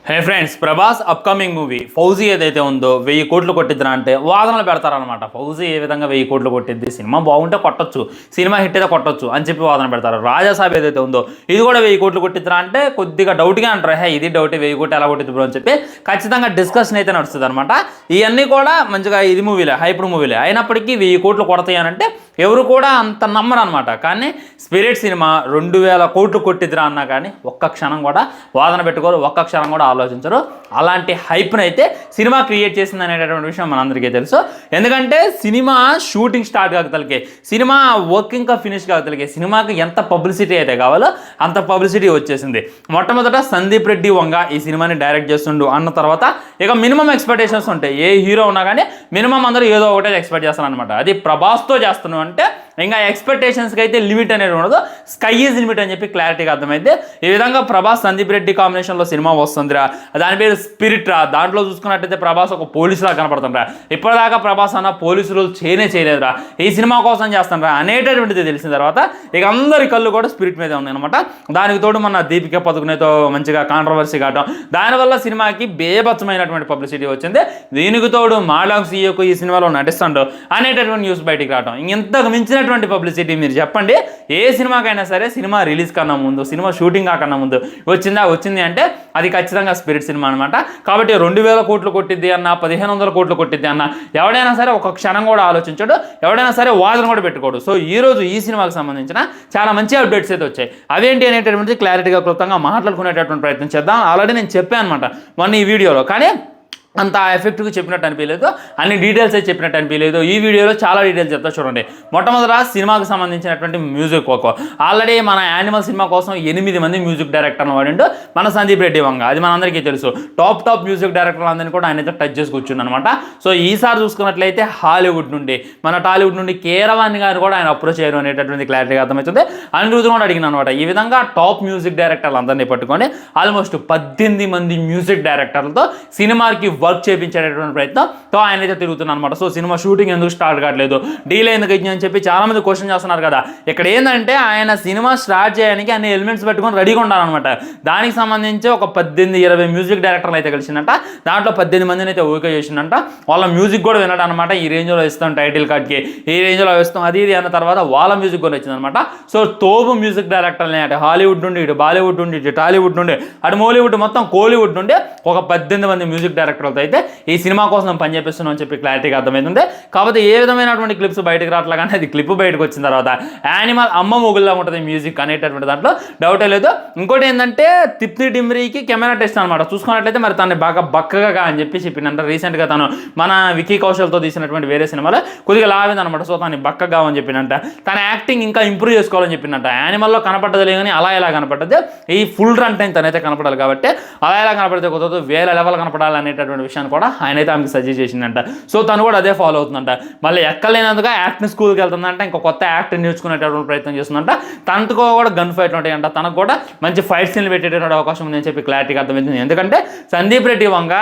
హే friends, Prabhas upcoming movie fauji ఏదైతే ఉందో 1000 కోట్లు కొట్టిద్దిరా అంటే వాదనలు పెడతారనమాట. ఫౌజీ ఏ విధంగా 1000 కోట్లు కొట్టిద్ది, సినిమా బాగుంటే కొట్టొచ్చు, సినిమా హిట్ అయితే కొట్టొచ్చు అని చెప్పి వాదన పెడతారు. రాజాసాబ్ ఏదైతే ఉందో ఇది కూడా 1000 కోట్లు కొట్టిద్దిరా అంటే కొద్దిగా డౌట్గా అంటారు. హే ఇది డౌట్, 1000 కోట్లు ఎలా కొట్టిద్ది బ్రో అని చెప్పి ఖచ్చితంగా డిస్కషన్ అయితే నడుస్తుంది అనమాట. ఇవన్నీ కూడా మంచిగా ఇది మూవీలే, హైప్డ్ మూవీలే అయినప్పటికీ 1000 కోట్లు కొడతాయి అని అంటే ఎవరు కూడా అంత నమ్మరు అనమాట. కానీ స్పిరిట్ సినిమా 2000 కోట్లు కొట్టిద్దిరా అన్నా కానీ ఒక్క క్షణం కూడా వాదన పెట్టుకోరు, ఒక్క క్షణం కూడా ఆలోచించరు. అలాంటి హైప్ని అయితే సినిమా క్రియేట్ చేసింది అనేటటువంటి విషయం మనందరికీ తెలుసు. ఎందుకంటే సినిమా షూటింగ్ స్టార్ట్ కాగతలకే, సినిమా వర్కింగ్ ఫినిష్ కాగతలకే సినిమాకి ఎంత పబ్లిసిటీ అయితే కావాలో అంత పబ్లిసిటీ వచ్చేసింది. మొట్టమొదట సందీప్ రెడ్డి వంగ ఈ సినిమాని డైరెక్ట్ చేస్తుండు అన్న తర్వాత ఇక మినిమం ఎక్స్పెక్టేషన్స్ ఉంటాయి. ఏ హీరో ఉన్నా కానీ మినిమం అందరూ ఏదో ఒకటే ఎక్స్పెక్ట్ చేస్తాను అనమాట. అది ప్రభాస్తో చేస్తున్నాం అంటే ఇంకా ఎక్స్పెక్టేషన్స్కి అయితే లిమిట్ అనేది ఉండదు, స్కై ఈజ్ లిమిట్ అని చెప్పి క్లారిటీగా అర్థమైంది. ఈ విధంగా ప్రభాస్ సందీప్ రెడ్డి కాంబినేషన్లో సినిమా వస్తుందిరా, దాని పేరు స్పిరిట్ రా. దాంట్లో చూసుకున్నట్టయితే ప్రభాస్ ఒక పోలీసులా కనపడుతుండ్రా. ఇప్పటిదాకా ప్రభాస్ అన్న పోలీసులు చేయలేదురా, ఈ సినిమా కోసం చేస్తాను రా అనేటటువంటిది తెలిసిన తర్వాత ఇక అందరి కళ్ళు కూడా స్పిరిట్ మీదే ఉన్నాయి అనమాట. దానికి తోడు మన దీపిక పదుకునేతో మంచిగా కాంట్రవర్సీ కావటం, దానివల్ల సినిమాకి బేబచ్చమైనటువంటి పబ్లిసిటీ వచ్చింది. దీనికి తోడు మాడాంగ్ సీఈఓకు ఈ సినిమాలో నటిస్తాడు అనేటటువంటి న్యూస్ బయటికి రావడం, ఇంతకు మించిన పబ్లిసిటీ మీరు చెప్పండి ఏ సినిమాకైనా సరే. సినిమా రిలీజ్ కన్నా ముందు, సినిమా షూటింగ్ కాకన్నా ముందు వచ్చింది అంటే అది ఖచ్చితంగా స్పిరిట్ సినిమా అనమాట. కాబట్టి 2000 కోట్లు కొట్టిద్ది అన్న, 1500 కోట్లు కొట్టిద్ది అన్న ఎవడైనా సరే ఒక క్షణం కూడా ఆలోచించాడు, ఎవడైనా సరే వాదన కూడా పెట్టుకోడు. సో ఈ రోజు ఈ సినిమాకి సంబంధించిన చాలా మంచి అప్డేట్స్ అయితే వచ్చాయి. అవేంటి అనేటటువంటి క్లారిటీగా క్లుప్తంగా మాట్లాడుకునేటటువంటి ప్రయత్నం చేద్దాం. ఆల్రెడీ నేను చెప్పాను అనమాట మొన్న ఈ వీడియోలో, కానీ అంత ఎఫెక్ట్గా చెప్పినట్టు అనిపించలేదు, అన్ని డీటెయిల్స్ అయితే చెప్పినట్టు అనిపించలేదు. ఈ వీడియోలో చాలా డీటెయిల్స్ చెప్తా చూడండి. మొట్టమొదట సినిమాకి సంబంధించినటువంటి మ్యూజిక్ ఆల్రెడీ మన యానిమల్ సినిమా కోసం 8 మంది మ్యూజిక్ డైరెక్టర్లు వాడిండు మన సందీప్ రెడ్డి వంగ, అది మనందరికీ తెలుసు. టాప్ మ్యూజిక్ డైరెక్టర్లు అందరినీ కూడా ఆయన అయితే టచ్ చేసి కూర్చుంది అనమాట. సో ఈసారి చూసుకున్నట్లయితే హాలీవుడ్ నుండి, మన టాలీవుడ్ నుండి కీరవాణి గారు కూడా ఆయన అప్రోచ్ చేయరు అనేటటువంటి క్లారిటీగా అర్థమవుతుంది. అనిరుద్ధ్ కూడా అడిగిన అనమాట. ఈ విధంగా టాప్ మ్యూజిక్ డైరెక్టర్లు అందరినీ పట్టుకొని ఆల్మోస్ట్ 18 మంది మ్యూజిక్ డైరెక్టర్లతో సినిమాకి వర్క్ చేయించేటటువంటి ప్రయత్నంతో ఆయన అయితే తిరుగుతున్నారు అనమాట. సో సినిమా షూటింగ్ ఎందుకు స్టార్ట్ కావట్లేదు, డీలే ఎందుకు అయింది అని చెప్పి చాలా మంది క్వశ్చన్ చేస్తున్నారు కదా. ఇక్కడ ఏంటంటే ఆయన సినిమా స్టార్ట్ చేయడానికి అన్ని ఎలిమెంట్స్ పెట్టుకొని రెడీగా ఉండాలన్నమాట. దానికి సంబంధించి ఒక 18-20 మ్యూజిక్ డైరెక్టర్లు అయితే కలిసిందంట. దాంట్లో 18 మందిని అయితే ఓకే చేసిందంట. వాళ్ళ మ్యూజిక్ కూడా వినడం అనమాట. ఈ రేంజ్లో ఇస్తాం టైటిల్ కార్డ్కి, ఈ రేంజ్లో ఇస్తాం అది ఇది అన్న తర్వాత వాళ్ళ మ్యూజిక్ కూడా వచ్చిందనమాట. సో తోపు మ్యూజిక్ డైరెక్టర్లు అంటే హాలీవుడ్ నుండి, ఇటు బాలీవుడ్ నుండి, ఇటు టాలీవుడ్ నుండి, అటు మోలీవుడ్ మొత్తం కోలీవుడ్ నుండి ఒక 18 మంది మ్యూజిక్ డైరెక్టర్లు అయితే ఈ సినిమా కోసం పని చేపిస్తున్నాం అని చెప్పి క్లారిటీగా అర్థమైంది. కాబట్టి ఏ విధమైనటువంటి క్లిప్స్ బయటకు రావట్లే, కానీ అది క్లిప్ బయటకు వచ్చిన తర్వాత యానిమల్ అమ్మ మొగుల్లా ఉంటుంది మ్యూజిక్ అనేటటువంటి దాంట్లో డౌటే లేదు. ఇంకోటి ఏంటంటే తిప్తి టిమ్రీకి కెమెరా టెస్ట్ అనమాట. చూసుకున్నట్లయితే మరి తను బాగా బక్కగా అని చెప్పి చెప్పిందంట. రీసెంట్గా తను మన వికీ కౌశల్తో తీసినటువంటి వేరే సినిమాలో కొద్దిగా లావింది అనమాట. సో తను బక్కగా అని చెప్పిందంట. తన యాక్టింగ్ ఇంకా ఇంప్రూవ్ చేసుకోవాలని చెప్పిందంట. యానిమల్లో కనపడ్డది లేదు కానీ అలా ఎలా కనపడ్డది, ఈ ఫుల్ రన్ టైం తనైతే కనపడాలి కాబట్టి అలా ఎలా కనపడితే కుదరదు, వేరే లెవెల్ కనపడాలి అనేటటువంటి విషయాన్ని కూడా ఆయన అయితే ఆమెకు సజెస్ట్ చేసిందంట. సో తను కూడా అదే ఫాలో అవుతుందంట. మళ్ళీ ఎక్కలేనందుగా యాక్టింగ్ స్కూల్కి వెళ్తుందంట, ఇంకా కొత్త యాక్టింగ్ నేర్చుకునేటటువంటి ప్రయత్నం చేస్తుందంట. తనతో కూడా గన్ ఫైట్ ఉంటాయంట, తనకు కూడా మంచి ఫైట్ సీన్లు పెట్టేటటువంటి అవకాశం ఉందని చెప్పి క్లారిటీగా అర్థమైంది. ఎందుకంటే సందీప్ రెడ్డి వంగ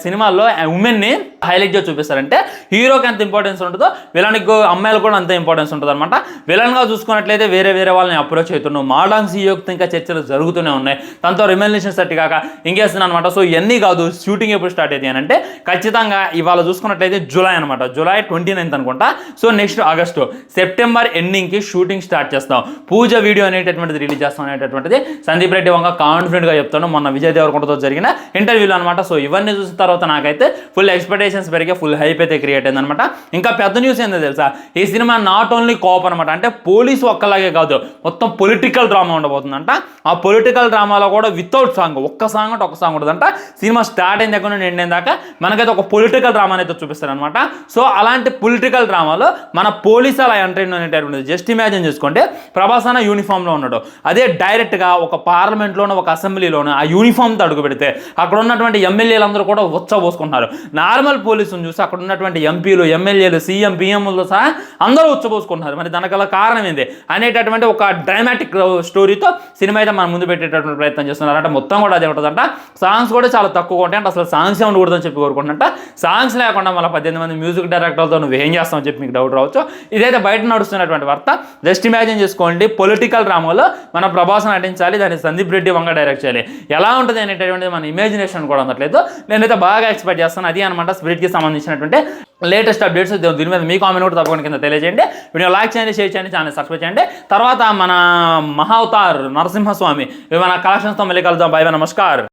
సినిమాల్లో ఉమెన్ని హైలైట్ చేసి చూపిస్తారంటే హీరోకి ఎంత ఇంపార్టెన్స్ ఉంటుందో విలన్కి అమ్మాయిలు కూడా అంత ఇంపార్టెన్స్ ఉంటుంది అనమాట. విలన్గా చూసుకున్నట్లయితే వేరే వాళ్ళని అప్రోచ్ అవుతున్నాం. మాడాంగ్ సీఈఓకి ఇంకా చర్చలు జరుగుతూనే ఉన్నాయి. తనతో రిమెల్యూషన్ సెట్ కాక ఇంకేస్తున్నాను అనమాట. సో ఇవన్నీ కాదు, షూటింగ్ ఎప్పుడు స్టార్ట్ అయితే అంటే ఖచ్చితంగా ఇవాళ చూసుకున్నట్లయితే జూలై అనమాట, జూలై 29 అనుకుంటా. సో నెక్స్ట్ ఆగస్టు, సెప్టెంబర్ ఎండింగ్కి షూటింగ్ స్టార్ట్ చేస్తాం. పూజ వీడియో అనేటటువంటిది రిలీజ్ చేస్తాం అనేటటువంటిది సందీప్ రెడ్డి వంగ కాన్ఫిడెంట్గా చెప్తాను మొన్న విజయ్ దేవరకొండతో జరిగిన ఇంటర్వ్యూలో అనమాట. సో ఇవన్నీ చూసిన తర్వాత నాకైతే ఫుల్ ఎక్స్పెక్టేషన్స్ పెరిగే, ఫుల్ హైప్ అయితే క్రియేట్ అయింది అనమాట. ఇంకా పెద్ద న్యూస్ ఏందో తెలుసా, ఈ సినిమా నాట్ ఓన్లీ కోప్ అనమాట. అంటే పోలీసు ఒక్కలాగే కాదు, మొత్తం పొలిటికల్ డ్రామా ఉండబోతుందంట. ఆ పొలిటికల్ డ్రామాలో కూడా వితౌట్ సాంగ్, ఒక్క సాంగ్ ఉంటుందంట. సినిమా స్టార్ట్ అయిన దగ్గర నుండి ఎండ్ అయిన దాకా మనకైతే ఒక పొలిటికల్ డ్రామా అయితే చూపిస్తారు అనమాట. సో అలాంటి పొలిటికల్ డ్రామాలో మన పోలీసు అలా ఎంటర్ అనేటటువంటిది జస్ట్ ఇమాజిన్ చేసుకోండి. ప్రభాస్ అన్న యూనిఫామ్లో ఉన్నాడు, అదే డైరెక్ట్గా ఒక పార్లమెంట్లోనో ఒక అసెంబ్లీలోనో ఆ యూనిఫామ్తో అడుగు పెడితే అక్కడ ఉన్నటువంటి ఎమ్మెల్యేలందరూ కూడా ఉచ్చబోసుకుంటున్నారు. నార్మల్ పోలీసులను చూసి అక్కడ ఉన్నటువంటి ఎంపీలు, ఎమ్మెల్యేలు, సీఎం, పిఎంలతో సహా అందరూ ఉచ్చబోసుకుంటున్నారు. మరి దానికల్లా కారణం ఏంది అనేటటువంటి ఒక డ్రామాటిక్ స్టోరీతో సినిమా అయితే మనం ముందు పెట్టేటటువంటి ప్రయత్నం చేస్తున్నారు. అంటే మొత్తం కూడా అదే ఉంటుందంట. సాంగ్స్ కూడా చాలా తక్కువ ఉంటాయి. అంటే అసలు సాంగ్స్ ఉండకూడదని చెప్పి కోరుకుంటుంట. సాంగ్స్ లేకుండా మళ్ళీ 18 మంది మ్యూజిక్ డైరెక్టర్లతో నువ్వు ఏం చేస్తావు చెప్పి మీకు డౌట్ రావచ్చు. ఇదైతే బయట నడుస్తున్నటువంటి వార్త. జస్ట్ ఇమాజిన్ చేసుకోండి, పొలిటికల్ డ్రామాలో మన ప్రభాస్ నటించాలి, దాన్ని సందీప్ రెడ్డి వంగ డైరెక్ట్ చేయాలి. ఎలా ఉంటుంది అనేటటువంటిది మన ఇమాజినేషన్ కూడా ఉండట్లేదు. నేనైతే బాగా ఎక్స్పెక్ట్ చేస్తాను. అది అనమాట స్పిరిట్కి సంబంధించినటువంటి లేటెస్ట్ అప్డేట్స్. దీని మీద మీ కామెంట్ కూడా తప్పకుండా కింద తెలియజేయండి. వీడియో లైక్ చేయండి, షేర్ చేయండి, ఛానల్ సబ్స్క్రైబ్ చేయండి. తర్వాత మన మహావతార్ నరసింహస్వామి మన కలెక్షన్స్తో మళ్ళీ కలుద్దాం. బై బై, నమస్కారం.